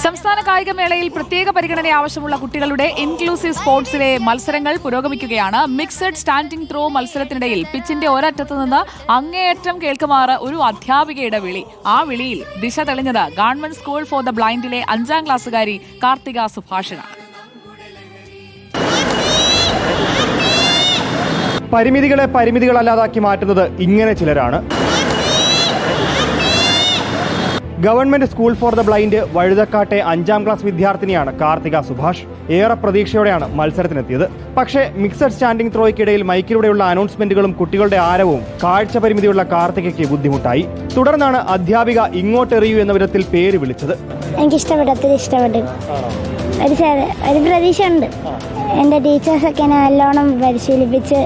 സംസ്ഥാന കായികമേളയിൽ പ്രത്യേക പരിഗണന ആവശ്യമുള്ള കുട്ടികളുടെ ഇൻക്ലൂസീവ് സ്പോർട്സിലെ മത്സരങ്ങൾ പുരോഗമിക്കുകയാണ്. മിക്സഡ് സ്റ്റാൻഡിംഗ് ത്രോ മത്സരത്തിനിടയിൽ പിച്ചിന്റെ ഒരറ്റത്തു നിന്ന് അങ്ങേയറ്റം കേൾക്കുമാറ് ഒരു അധ്യാപികയുടെ വിളി. ആ വിളിയിൽ ദിശ തെളിഞ്ഞത് ഗവൺമെന്റ് സ്കൂൾ ഫോർ ദ ബ്ലൈൻഡിലെ 5ാം ക്ലാസ്സുകാരി കാർത്തിക സുഭാഷിനാണ്. പരിമിതികളെ പരിമിതികളല്ലാതാക്കി മാറ്റുന്നത് ഇങ്ങനെ ചിലരാണ്. Government school for the blind വഴുതക്കാട്ടെ 5ാം ക്ലാസ് വിദ്യാർത്ഥിനിയാണ് കാർത്തിക സുഭാഷ്. ഏറെ പ്രതീക്ഷയോടെയാണ് മത്സരത്തിനെത്തിയത്. പക്ഷേ മിക്സഡ് സ്റ്റാൻഡിംഗ് ത്രോയ്ക്കിടയിൽ മൈക്കിലൂടെയുള്ള അനൗൺസ്മെന്റുകളും കുട്ടികളുടെ ആരവവും കാഴ്ച പരിമിതിയുള്ള കാർത്തികയ്ക്ക് ബുദ്ധിമുട്ടായി. തുടർന്നാണ് അധ്യാപിക ഇങ്ങോട്ടെറിയൂ എന്ന വിധത്തിൽ പേര് വിളിച്ചത്. ഇഷ്ടപ്പെട്ടു. ഒരു പ്രതീക്ഷ ഉണ്ട്. എൻ്റെ ടീച്ചേഴ്സൊക്കെ നല്ലോണം പരിശീലിപ്പിച്ച്,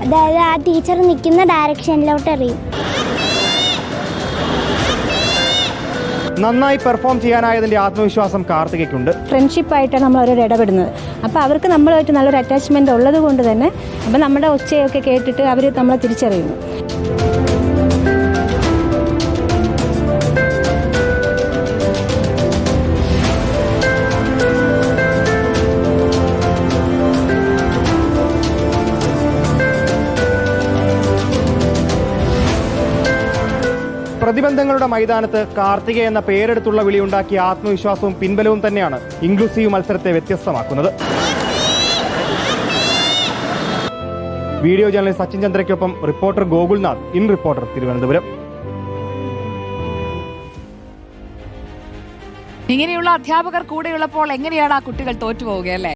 അതായത് ആ ടീച്ചർ നിൽക്കുന്ന ഡയറക്ഷനിലോട്ട് എറിയും. നന്നായി പെർഫോം ചെയ്യാനായതിന്റെ ആത്മവിശ്വാസം കാർത്തികയ്ക്കുണ്ട്. ഫ്രണ്ട്ഷിപ്പായിട്ടാണ് നമ്മൾ അവരോട് ഇടപെടുന്നത്. അപ്പോൾ അവർക്ക് നമ്മളായിട്ട് നല്ലൊരു അറ്റാച്ച്മെന്റ് ഉള്ളത് കൊണ്ട് തന്നെ അപ്പം നമ്മുടെ ഒച്ചയൊക്കെ കേട്ടിട്ട് അവർ നമ്മളെ തിരിച്ചറിയുന്നു. പ്രതിബന്ധങ്ങളുടെ മൈതാനത്ത് കാർത്തിക എന്ന പേരെടുത്തുള്ള വിളിയുണ്ടാക്കിയ ആത്മവിശ്വാസവും പിൻബലവും തന്നെയാണ് ഇൻക്ലൂസീവ് മത്സരത്തെ വ്യത്യസ്തമാക്കുന്നത്. വീഡിയോ ജേർണലിസ്റ്റ് സച്ചിൻ ചന്ദ്രയ്ക്കൊപ്പം reporter Gokulnath, in reporter, Thiruvananthapuram. ഇങ്ങനെയുള്ള അധ്യാപകർ കൂടെയുള്ളപ്പോൾ എങ്ങനെയാണ് ആ കുട്ടികൾ തോറ്റുപോവുക, അല്ലേ?